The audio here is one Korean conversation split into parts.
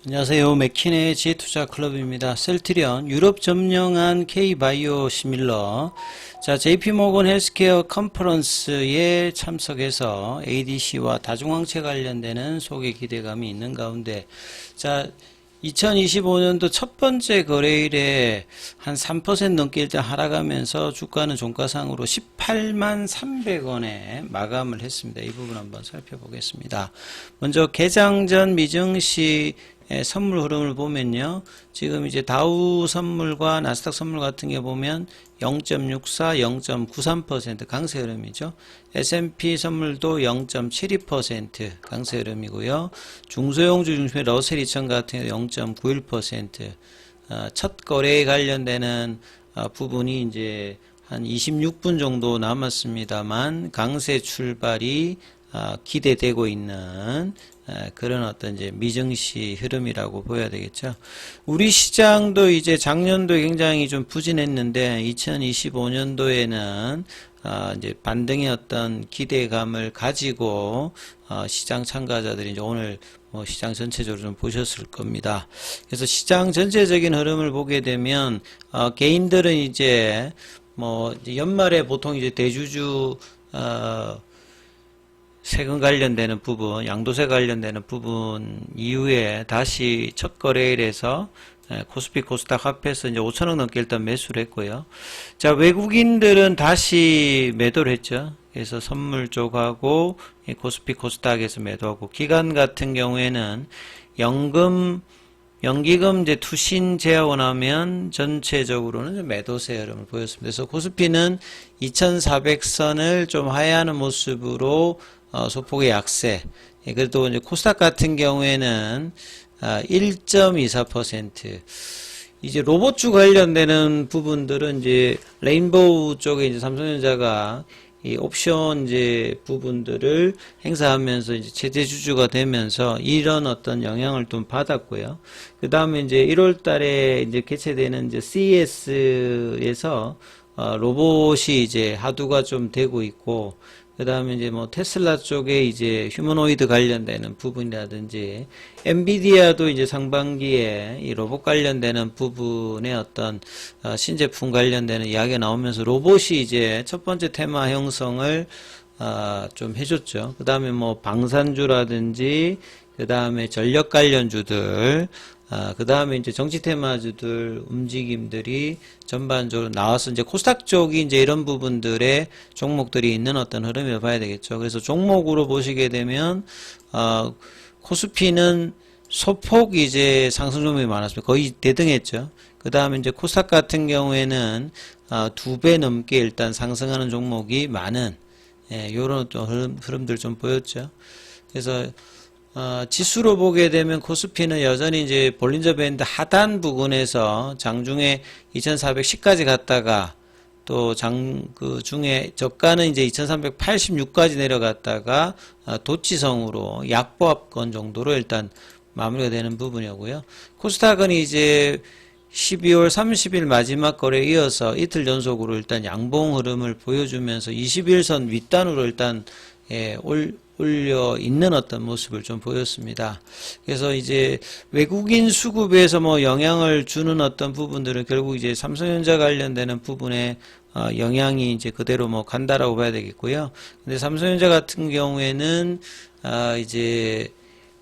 안녕하세요. 맥킨의 지투자클럽입니다. 셀트리온 유럽 점령한 K바이오 시밀러. 자, JP모건 헬스케어 컨퍼런스에 참석해서 ADC와 다중항체 관련되는 소개 기대감이 있는 가운데, 자, 2025년도 첫 번째 거래일에 한 3% 넘게 일단 하락하면서 주가는 종가상으로 18만 300원에 마감을 했습니다. 이 부분 한번 살펴보겠습니다. 먼저 개장 전 미증시 선물 흐름을 보면요. 지금 이제 다우 선물과 나스닥 선물 같은 게 보면 0.64, 0.93% 강세 흐름이죠. S&P 선물도 0.72% 강세 흐름이고요. 중소형주 중심의 러셀 2000 같은 경우 0.91%. 첫 거래에 관련되는 부분이 이제 한 26분 정도 남았습니다만 강세 출발이 기대되고 있는 그런 어떤 이제 미증시 흐름이라고 보여야 되겠죠. 우리 시장도 이제 작년도에 굉장히 좀 부진했는데 2025년도에는 이제 반등의 어떤 기대감을 가지고 시장 참가자들이 이제 오늘 뭐 시장 전체적으로 좀 보셨을 겁니다. 그래서 시장 전체적인 흐름을 보게 되면 개인들은 이제 뭐 연말에 보통 이제 대주주 세금 관련되는 부분, 양도세 관련되는 부분 이후에 다시 첫 거래일에서 코스피 코스닥 합해서 이제 5천억 넘게 일단 매수를 했고요. 자, 외국인들은 다시 매도를 했죠. 그래서 선물 쪽하고 코스피 코스닥에서 매도하고, 기관 같은 경우에는 연기금 이제 투신 제하고 나면 전체적으로는 매도세 흐름을 보였습니다. 그래서 코스피는 2400선을 좀 하회하는 모습으로 소폭의 약세. 그래도 이제 코스닥 같은 경우에는 1.24%. 이제 로봇주 관련되는 부분들은 이제 레인보우 쪽에 이제 삼성전자가 이 옵션 이제 부분들을 행사하면서 이제 최대 주주가 되면서 이런 어떤 영향을 좀 받았고요. 그 다음에 이제 1월 달에 이제 개최되는 이제 CES에서 로봇이 이제 하두가 좀 되고 있고, 그 다음에 이제 뭐 테슬라 쪽에 이제 휴머노이드 관련되는 부분이라든지, 엔비디아도 이제 상반기에 이 로봇 관련되는 부분의 어떤 신제품 관련되는 이야기가 나오면서 로봇이 이제 첫 번째 테마 형성을 좀 해줬죠. 그 다음에 뭐 방산주라든지, 그 다음에 전력 관련주들, 그 다음에 이제 정치 테마주들 움직임들이 전반적으로 나와서 이제 코스닥 쪽이 이제 이런 부분들의 종목들이 있는 어떤 흐름을 봐야 되겠죠. 그래서 종목으로 보시게 되면, 코스피는 소폭 이제 상승 종목이 많았습니다. 거의 대등했죠. 그 다음에 이제 코스닥 같은 경우에는, 2배 넘게 일단 상승하는 종목이 많은, 요런 또 흐름들 좀 보였죠. 그래서, 지수로 보게 되면 코스피는 여전히 이제 볼린저 밴드 하단 부근에서 장중에 2410까지 갔다가 또 그 중에 저가는 이제 2386까지 내려갔다가 도치성으로 약보합권 정도로 일단 마무리가 되는 부분이고요. 코스닥은 이제 12월 30일 마지막 거래에 이어서 이틀 연속으로 일단 양봉 흐름을 보여주면서 21선 윗단으로 일단 올려 있는 어떤 모습을 좀 보였습니다. 그래서 이제 외국인 수급에서 뭐 영향을 주는 어떤 부분들은 결국 이제 삼성전자 관련되는 부분에 영향이 이제 그대로 뭐 간다라고 봐야 되겠고요. 근데 삼성전자 같은 경우에는 이제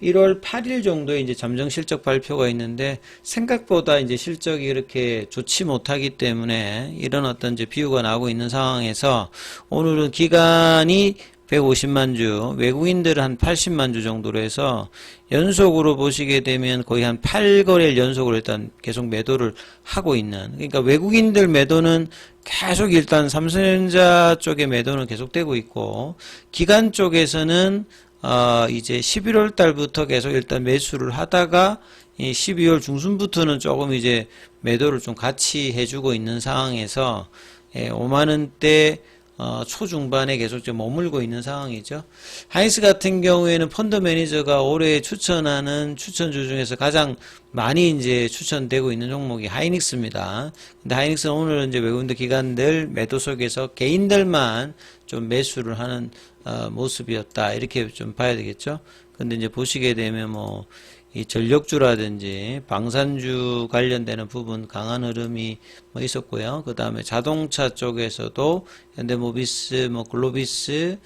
1월 8일 정도에 이제 잠정 실적 발표가 있는데, 생각보다 이제 실적이 이렇게 좋지 못하기 때문에 이런 어떤 이제 비유가 나오고 있는 상황에서 오늘은 기간이 150만 주, 외국인들은 한 80만 주 정도로 해서 연속으로 보시게 되면 거의 한 8거래일 연속으로 일단 계속 매도를 하고 있는, 그러니까 외국인들 매도는 계속 일단 삼성전자 쪽의 매도는 계속되고 있고, 기관 쪽에서는 이제 11월 달부터 계속 일단 매수를 하다가 이 12월 중순부터는 조금 이제 매도를 좀 같이 해주고 있는 상황에서 5만원대 초중반에 계속 좀 머물고 있는 상황이죠. 하이닉스 같은 경우에는 펀드 매니저가 올해 추천하는 추천주 중에서 가장 많이 이제 추천되고 있는 종목이 하이닉스입니다. 근데 하이닉스는 오늘 이제 외국인들 기관들 매도 속에서 개인들만 좀 매수를 하는 모습이었다, 이렇게 좀 봐야 되겠죠. 근데 이제 보시게 되면 뭐 이 전력주라든지 방산주 관련되는 부분 강한 흐름이 뭐 있었고요. 그 다음에 자동차 쪽에서도 현대모비스, 뭐 글로비스,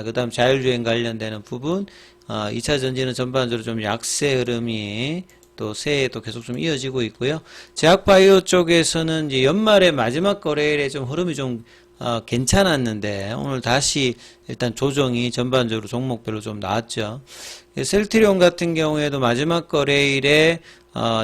그 다음 자율주행 관련되는 부분, 2차 전지는 전반적으로 좀 약세 흐름이 또 새해에도 계속 좀 이어지고 있고요. 제약바이오 쪽에서는 이제 연말에 마지막 거래일에 좀 흐름이 좀 괜찮았는데 오늘 다시 일단 조정이 전반적으로 종목별로 좀 나왔죠. 셀트리온 같은 경우에도 마지막 거래일에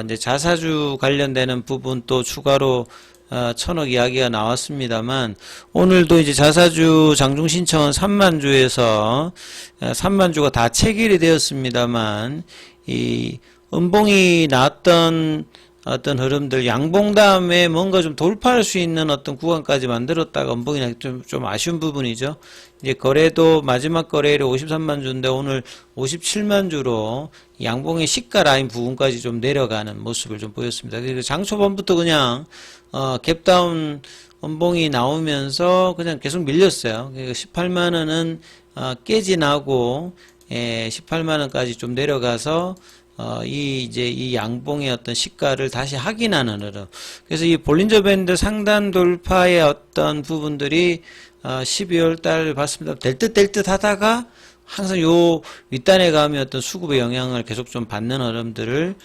이제 자사주 관련되는 부분 또 추가로 1000억 이야기가 나왔습니다만 오늘도 이제 자사주 장중 신청은 3만 주에서 3만 주가 다 체결이 되었습니다만 이 음봉이 나왔던 어떤 흐름들 양봉 다음에 뭔가 좀 돌파할 수 있는 어떤 구간까지 만들었다가 음봉이 좀 아쉬운 부분이죠. 이제 거래도 마지막 거래일에 53만 주인데 오늘 57만 주로 양봉의 시가 라인 부분까지 좀 내려가는 모습을 좀 보였습니다. 그래서 장 초반부터 그냥 갭다운 음봉이 나오면서 그냥 계속 밀렸어요. 18만 원은 깨지나고 18만 원까지 좀 내려가서 이 양봉의 어떤 시가를 다시 확인하는 흐름. 그래서 이 볼린저 밴드 상단 돌파의 어떤 부분들이 12월 달 봤습니다. 될 듯 하다가 항상 요 윗단에 가면 어떤 수급의 영향을 계속 좀 받는 흐름들을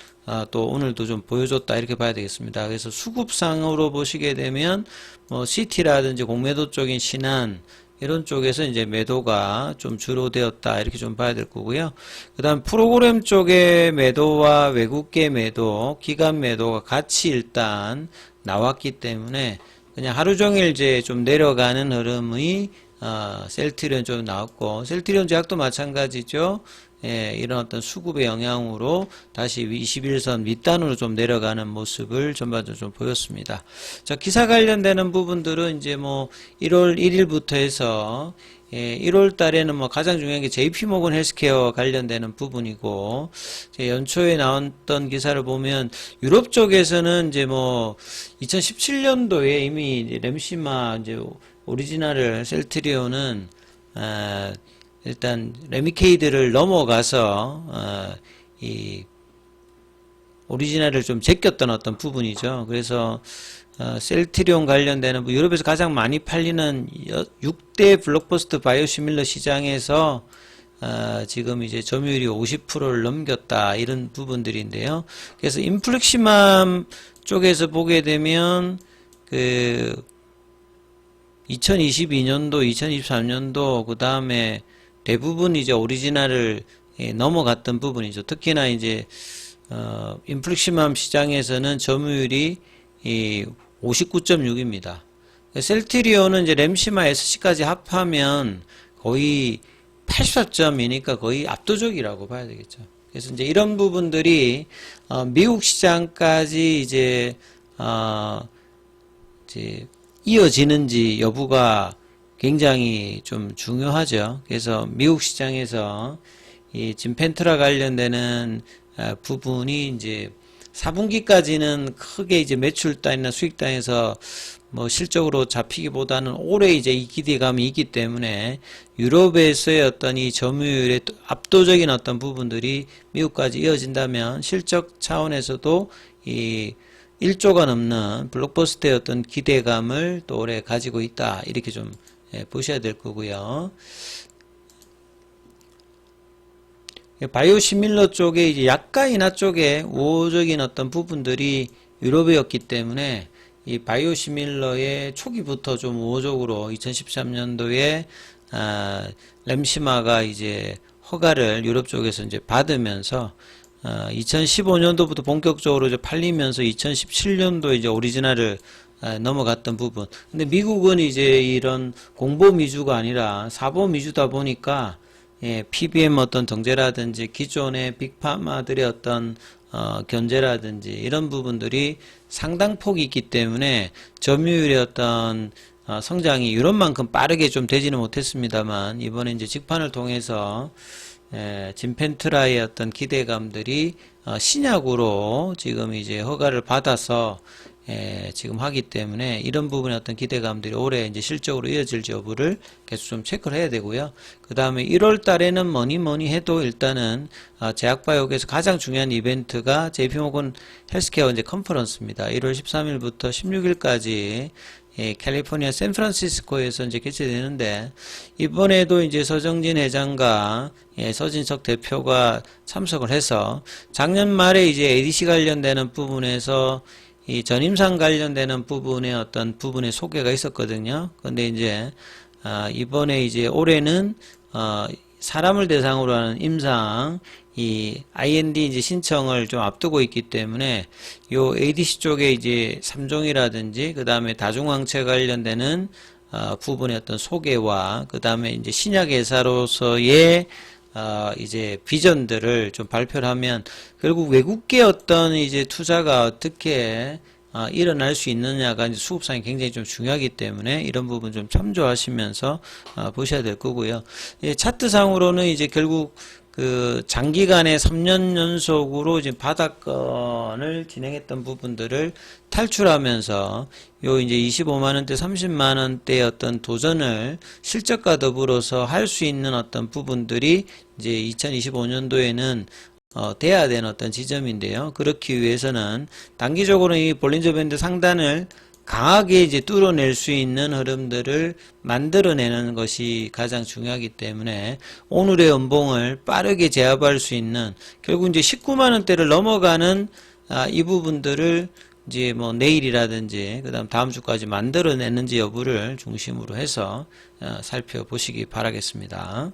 또 오늘도 좀 보여줬다 이렇게 봐야 되겠습니다. 그래서 수급상으로 보시게 되면 뭐 CT라든지 공매도 쪽인 신한 이런 쪽에서 이제 매도가 좀 주로 되었다 이렇게 좀 봐야 될 거고요. 그 다음 프로그램 쪽의 매도와 외국계 매도, 기관 매도가 같이 일단 나왔기 때문에 그냥 하루 종일 이제 좀 내려가는 흐름의 셀트리온 좀 나왔고, 셀트리온 제약도 마찬가지죠. 이런 어떤 수급의 영향으로 다시 21선 밑단으로 좀 내려가는 모습을 전반적으로 좀 보였습니다. 자, 기사 관련되는 부분들은 이제 뭐 1월 1일부터 해서 1월 달에는 뭐 가장 중요한 게 JP모건 헬스케어 관련되는 부분이고, 연초에 나왔던 기사를 보면 유럽 쪽에서는 이제 뭐 2017년도에 이미 램시마 이제 오리지널을 셀트리온은 일단 레미케이드를 넘어가서 이 오리지널을 좀 제꼈던 어떤 부분이죠. 그래서 셀트리온 관련되는 유럽에서 가장 많이 팔리는 6대 블록버스터 바이오시밀러 시장에서 지금 이제 점유율이 50%를 넘겼다 이런 부분들인데요. 그래서 인플렉시맘 쪽에서 보게 되면 그 2022년도, 2023년도 그 다음에 대부분 이제 오리지널을 넘어갔던 부분이죠. 특히나 이제 인플렉시맘 시장에서는 점유율이 59.6입니다. 셀트리온은 이제 램시마 SC까지 합하면 거의 84점이니까 거의 압도적이라고 봐야 되겠죠. 그래서 이제 이런 부분들이 미국 시장까지 이제 이어지는지 여부가 굉장히 좀 중요하죠. 그래서 미국 시장에서 이 진펜트라 관련되는 부분이 이제 4분기까지는 크게 이제 매출 단이나 수익 단에서 뭐 실적으로 잡히기보다는 올해 이제 이 기대감이 있기 때문에 유럽에서의 어떤 이 점유율의 압도적인 어떤 부분들이 미국까지 이어진다면 실적 차원에서도 이 1조가 넘는 블록버스터의 어떤 기대감을 또 올해 가지고 있다. 이렇게 좀 보셔야 될 거고요. 바이오시밀러 쪽에 이제 약가 인하 쪽에 우호적인 어떤 부분들이 유럽이었기 때문에 이 바이오시밀러의 초기부터 좀 우호적으로 2013년도에 램시마가 이제 허가를 유럽 쪽에서 이제 받으면서 2015년도부터 본격적으로 이제 팔리면서 2017년도에 이제 오리지널을 넘어갔던 부분. 근데 미국은 이제 이런 공보 위주가 아니라 사보 위주다 보니까 PBM 어떤 등재라든지 기존의 빅파마들의 어떤 견제라든지 이런 부분들이 상당폭이 있기 때문에 점유율의 어떤 성장이 유럽만큼 빠르게 좀 되지는 못했습니다만 이번에 이제 직판을 통해서 진펜트라의 어떤 기대감들이 신약으로 지금 이제 허가를 받아서 지금 하기 때문에 이런 부분의 어떤 기대감들이 올해 이제 실적으로 이어질지 여부를 계속 좀 체크를 해야 되고요. 그 다음에 1월 달에는 뭐니 해도 일단은 제약바이오에서 가장 중요한 이벤트가 JP모건 헬스케어 이제 컨퍼런스입니다. 1월 13일부터 16일까지 캘리포니아 샌프란시스코에서 이제 개최되는데, 이번에도 이제 서정진 회장과 서진석 대표가 참석을 해서 작년 말에 이제 ADC 관련되는 부분에서 이 전임상 관련되는 부분의 어떤 부분의 소개가 있었거든요. 근데 이제 이번에 이제 올해는 사람을 대상으로 하는 임상 이 IND 이제 신청을 좀 앞두고 있기 때문에 요 ADC 쪽에 이제 3종이라든지 그 다음에 다중항체 관련되는 부분의 어떤 소개와 그 다음에 이제 신약 회사로서의 이제 비전들을 좀 발표를 하면 결국 외국계 어떤 이제 투자가 어떻게 일어날 수 있느냐가 이제 수급상이 굉장히 좀 중요하기 때문에 이런 부분 좀 참조하시면서 보셔야 될 거고요. 차트상으로는 이제 결국 그 장기간의 3년 연속으로 이제 바닥권을 진행했던 부분들을 탈출하면서 요 이제 25만원대, 30만원대 어떤 도전을 실적과 더불어서 할 수 있는 어떤 부분들이 이제 2025년도에는 돼야 되는 어떤 지점인데요. 그렇기 위해서는 단기적으로 이 볼린저 밴드 상단을 강하게 이제 뚫어낼 수 있는 흐름들을 만들어내는 것이 가장 중요하기 때문에 오늘의 연봉을 빠르게 제압할 수 있는, 결국 이제 19만원대를 넘어가는 이 부분들을 이제 뭐 내일이라든지 그다음 다음 주까지 만들어내는지 여부를 중심으로 해서 살펴보시기 바라겠습니다.